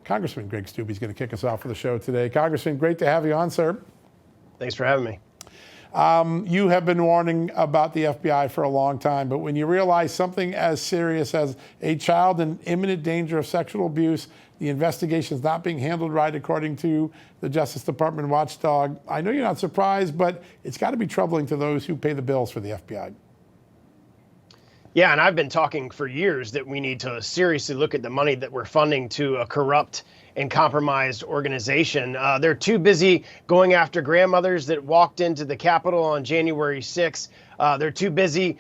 Congressman Greg Steube is going to kick us off for the show today. Congressman, great to have you on, sir. Thanks for having me. You have been warning about the FBI for a long time, but when you realize something as serious as a child in imminent danger of sexual abuse, the investigation is not being handled right according to the Justice Department watchdog, I know you're not surprised, but it's got to be troubling to those who pay the bills for the FBI. Yeah, and I've been talking for years that we need to seriously look at the money that we're funding to a corrupt and compromised organization. They're too busy going after grandmothers that walked into the Capitol on January 6th. They're too busy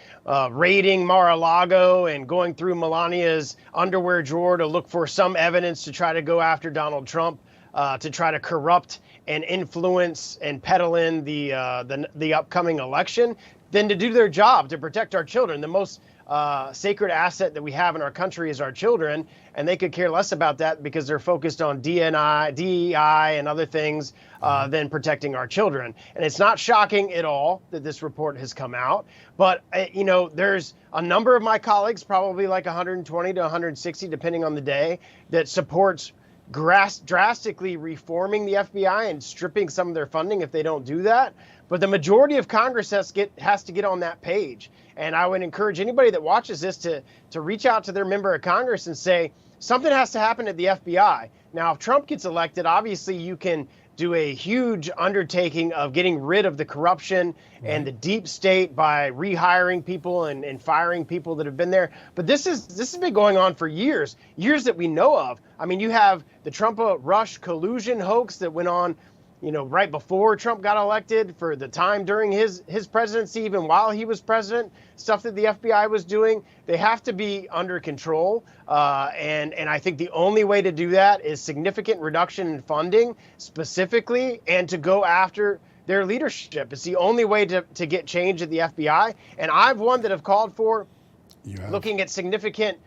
raiding Mar-a-Lago and going through Melania's underwear drawer to look for some evidence to try to go after Donald Trump, to try to corrupt and influence and peddle in the upcoming election, than to do their job to protect our children. The most sacred asset that we have in our country is our children, and they could care less about that because they're focused on DEI and other things than protecting our children. And it's not shocking at all that this report has come out, but there's a number of my colleagues, probably like 120 to 160 depending on the day, that supports drastically reforming the FBI and stripping some of their funding if they don't do that. But the majority of Congress has to get on that page. And I would encourage anybody that watches this to reach out to their member of Congress and say, something has to happen at the FBI. Now, if Trump gets elected, obviously you can do a huge undertaking of getting rid of the corruption and the deep state by rehiring people and firing people that have been there. But this has been going on for years that we know of. I mean, you have the Trump-Rush collusion hoax that went on, right before Trump got elected, for the time during his presidency, even while he was president, stuff that the FBI was doing. They have to be under control. And I think the only way to do that is significant reduction in funding specifically, and to go after their leadership. It's the only way to get change at the FBI. And I've one that have called for looking at significant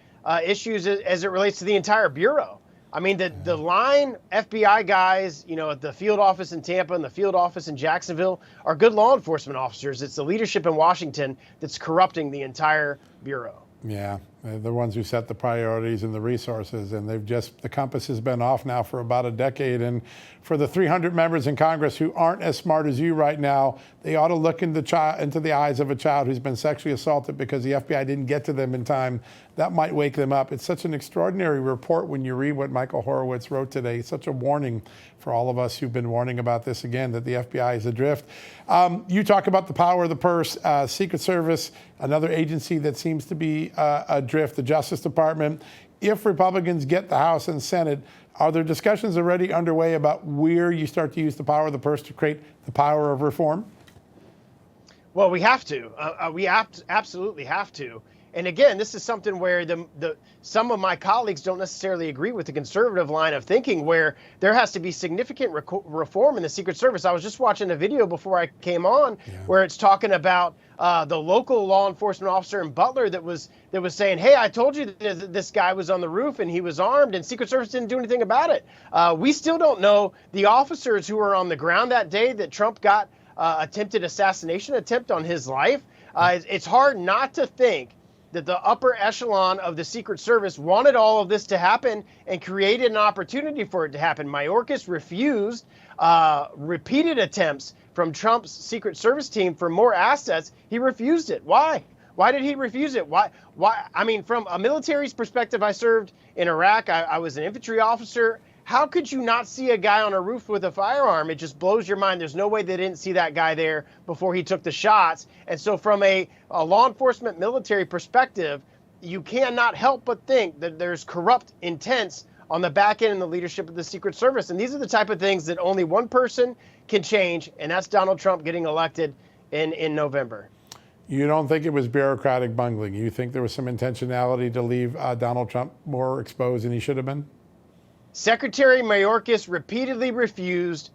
issues as it relates to the entire Bureau. I mean, the line FBI guys, at the field office in Tampa and the field office in Jacksonville are good law enforcement officers. It's the leadership in Washington that's corrupting the entire Bureau. Yeah, they're the ones who set the priorities and the resources, and the compass has been off now for about a decade. And for the 300 members in Congress who aren't as smart as you right now, they ought to look into the eyes of a child who's been sexually assaulted because the FBI didn't get to them in time. That might wake them up. It's such an extraordinary report when you read what Michael Horowitz wrote today. It's such a warning for all of us who've been warning about this again, that the FBI is adrift. You talk about the power of the purse, Secret Service, another agency that seems to be adrift, the Justice Department. If Republicans get the House and Senate, are there discussions already underway about where you start to use the power of the purse to create the power of reform? Well, we have to. We absolutely have to. And again, this is something where some of my colleagues don't necessarily agree with the conservative line of thinking, where there has to be significant reform in the Secret Service. I was just watching a video before I came on where it's talking about the local law enforcement officer in Butler that was saying, hey, I told you that this guy was on the roof and he was armed, and Secret Service didn't do anything about it. We still don't know the officers who were on the ground that day that Trump got attempted assassination attempt on his life. It's hard not to think that the upper echelon of the Secret Service wanted all of this to happen and created an opportunity for it to happen. Mayorkas refused repeated attempts from Trump's Secret Service team for more assets. He refused it. Why? Why did he refuse it? Why? I mean, from a military's perspective, I served in Iraq. I was an infantry officer. How could you not see a guy on a roof with a firearm? It just blows your mind. There's no way they didn't see that guy there before he took the shots. And so from a law enforcement military perspective, you cannot help but think that there's corrupt intents on the back end and the leadership of the Secret Service. And these are the type of things that only one person can change, and that's Donald Trump getting elected in November. You don't think it was bureaucratic bungling? You think there was some intentionality to leave Donald Trump more exposed than he should have been? Secretary Mayorkas repeatedly refused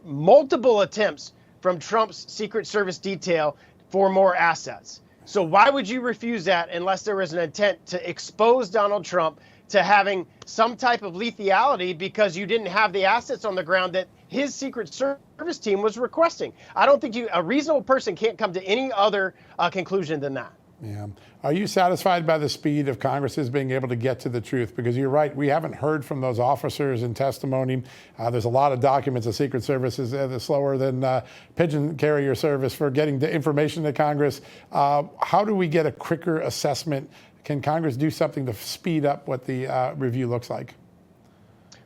multiple attempts from Trump's Secret Service detail for more assets. So why would you refuse that unless there was an intent to expose Donald Trump to having some type of lethality because you didn't have the assets on the ground that his Secret Service team was requesting? I don't think a reasonable person can't come to any other conclusion than that. Yeah. Are you satisfied by the speed of Congress's being able to get to the truth? Because you're right, we haven't heard from those officers in testimony. There's a lot of documents. The Secret Service is slower than pigeon carrier service for getting the information to Congress. How do we get a quicker assessment? Can Congress do something to speed up what the review looks like?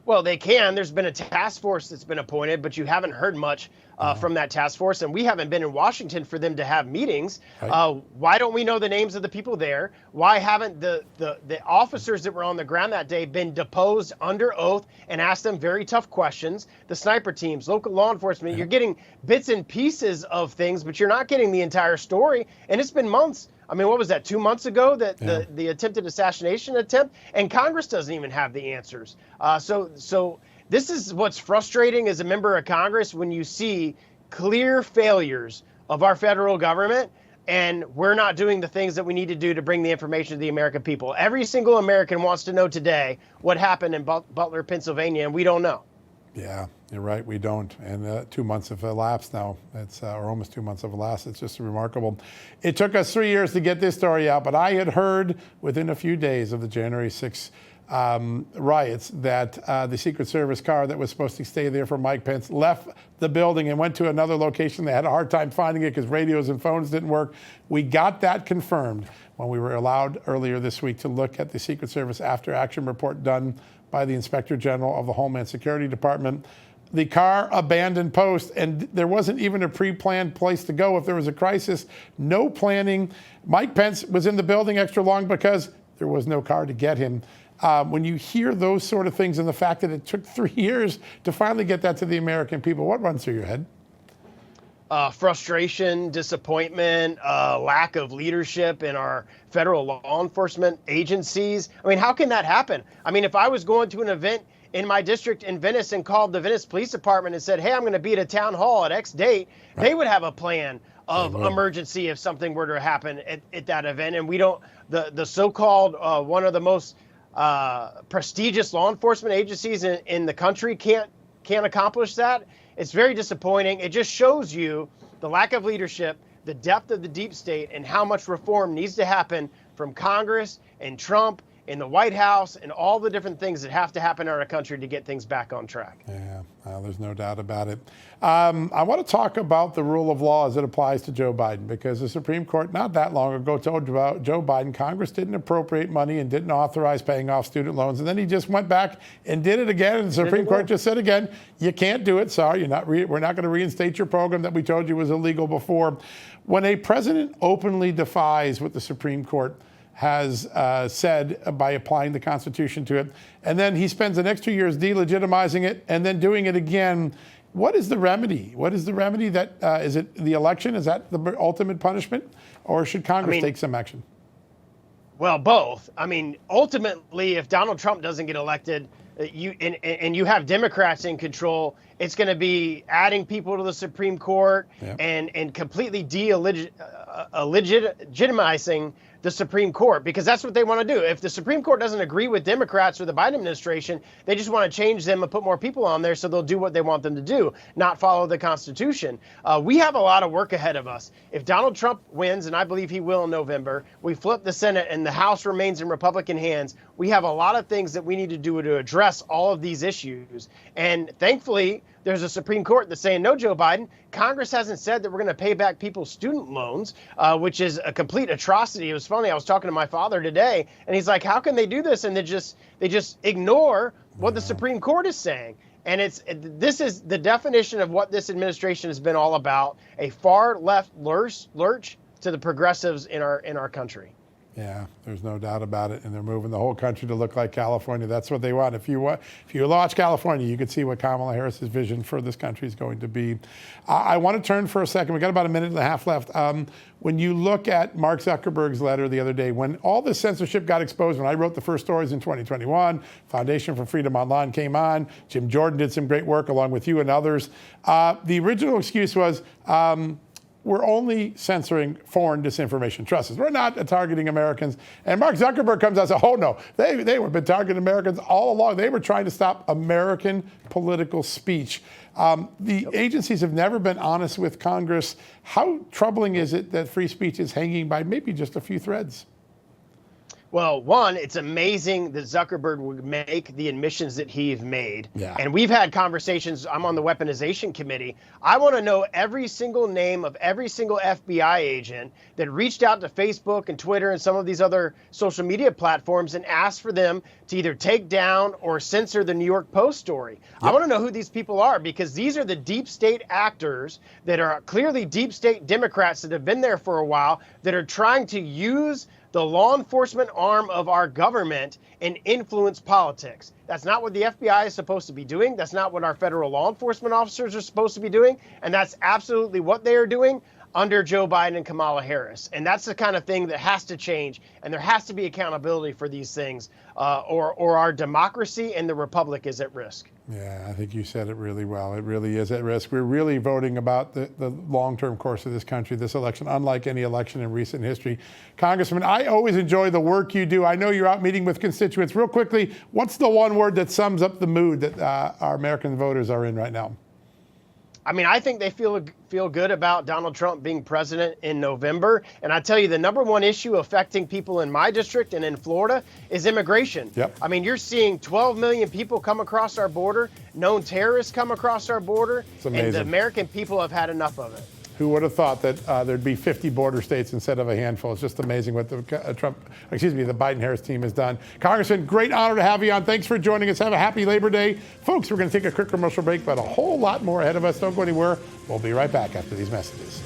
Well, they can. There's been a task force that's been appointed, but you haven't heard much from that task force, and we haven't been in Washington for them to have meetings. Right. Why don't we know the names of the people there? Why haven't the officers that were on the ground that day been deposed under oath and asked them very tough questions? The sniper teams, local law enforcement, you're getting bits and pieces of things, but you're not getting the entire story, and it's been months. I mean, what was that, 2 months ago, that the attempted assassination attempt? And Congress doesn't even have the answers. So this is what's frustrating as a member of Congress, when you see clear failures of our federal government and we're not doing the things that we need to do to bring the information to the American people. Every single American wants to know today what happened in Butler, Pennsylvania, and we don't know. Yeah, you're right. We don't. And 2 months have elapsed now. It's or almost 2 months have elapsed. It's just remarkable. It took us 3 years to get this story out, but I had heard within a few days of the January 6th riots that the Secret Service car that was supposed to stay there for Mike Pence left the building and went to another location. They had a hard time finding it because radios and phones didn't work. We got that confirmed when we were allowed earlier this week to look at the Secret Service after action report done by the Inspector General of the Homeland Security Department. The car abandoned post, and there wasn't even a pre-planned place to go if there was a crisis. No planning. Mike Pence was in the building extra long because there was no car to get him. When you hear those sort of things and the fact that it took 3 years to finally get that to the American people, what runs through your head? Frustration, disappointment, lack of leadership in our federal law enforcement agencies. I mean, how can that happen? I mean, if I was going to an event in my district in Venice and called the Venice Police Department and said, hey, I'm going to be at a town hall at X date, right, they would have a plan of emergency if something were to happen at that event. And we don't, the so-called one of the most prestigious law enforcement agencies in the country can't accomplish that. It's very disappointing. It just shows you the lack of leadership, the depth of the deep state, and how much reform needs to happen from Congress and Trump in the White House and all the different things that have to happen in our country to get things back on track. Yeah, there's no doubt about it. I want to talk about the rule of law as it applies to Joe Biden, because the Supreme Court not that long ago told Joe Biden Congress didn't appropriate money and didn't authorize paying off student loans. And then he just went back and did it again. And the Supreme Court just said again, you can't do it. Sorry, we're not going to reinstate your program that we told you was illegal before. When a president openly defies what the Supreme Court has said by applying the Constitution to it, and then he spends the next 2 years delegitimizing it and then doing it again, what is the remedy? What is the remedy? That is it the election? Is that the ultimate punishment? Or should Congress take some action? Well, both. I mean, ultimately, if Donald Trump doesn't get elected, and you have Democrats in control, it's going to be adding people to the Supreme Court, yep, and completely legitimizing the Supreme Court, because that's what they want to do. If the Supreme Court doesn't agree with Democrats or the Biden administration, they just want to change them and put more people on there so they'll do what they want them to do, not follow the Constitution. We have a lot of work ahead of us. If Donald Trump wins, and I believe he will in November, we flip the Senate and the House remains in Republican hands, we have a lot of things that we need to do to address all of these issues. And thankfully, there's a Supreme Court that's saying, no, Joe Biden, Congress hasn't said that we're going to pay back people's student loans, which is a complete atrocity. It was funny. I was talking to my father today, and he's like, how can they do this? And they just ignore what the Supreme Court is saying. And this is the definition of what this administration has been all about, a far left lurch to the progressives in our country. Yeah, there's no doubt about it. And they're moving the whole country to look like California. That's what they want. If you watch California, you can see what Kamala Harris's vision for this country is going to be. I want to turn for a second. We've got about a minute and a half left. When you look at Mark Zuckerberg's letter the other day, when all this censorship got exposed, when I wrote the first stories in 2021, Foundation for Freedom Online came on, Jim Jordan did some great work along with you and others. The original excuse was, we're only censoring foreign disinformation. Trust us, we're not targeting Americans. And Mark Zuckerberg comes out and says, oh no, they were been targeting Americans all along. They were trying to stop American political speech. The agencies have never been honest with Congress. How troubling is it that free speech is hanging by maybe just a few threads? Well, one, it's amazing that Zuckerberg would make the admissions that he's made. Yeah. And we've had conversations. I'm on the weaponization committee. I want to know every single name of every single FBI agent that reached out to Facebook and Twitter and some of these other social media platforms and asked for them to either take down or censor the New York Post story. Yep. I want to know who these people are, because these are the deep state actors that are clearly deep state Democrats that have been there for a while, that are trying to use the law enforcement arm of our government and influence politics. That's not what the FBI is supposed to be doing. That's not what our federal law enforcement officers are supposed to be doing. And that's absolutely what they are doing under Joe Biden and Kamala Harris. And that's the kind of thing that has to change. And there has to be accountability for these things, or our democracy and the republic is at risk. Yeah, I think you said it really well. It really is at risk. We're really voting about the long-term course of this country, this election, unlike any election in recent history. Congressman, I always enjoy the work you do. I know you're out meeting with constituents. Real quickly, what's the one word that sums up the mood that our American voters are in right now? I mean, I think they feel good about Donald Trump being president in November. And I tell you, the number one issue affecting people in my district and in Florida is immigration. Yep. I mean, you're seeing 12 million people come across our border, known terrorists come across our border, it's amazing. And the American people have had enough of it. Who would have thought that there'd be 50 border states instead of a handful? It's just amazing what the the Biden-Harris team has done. Congressman, great honor to have you on. Thanks for joining us. Have a happy Labor Day. Folks, we're going to take a quick commercial break, but a whole lot more ahead of us. Don't go anywhere. We'll be right back after these messages.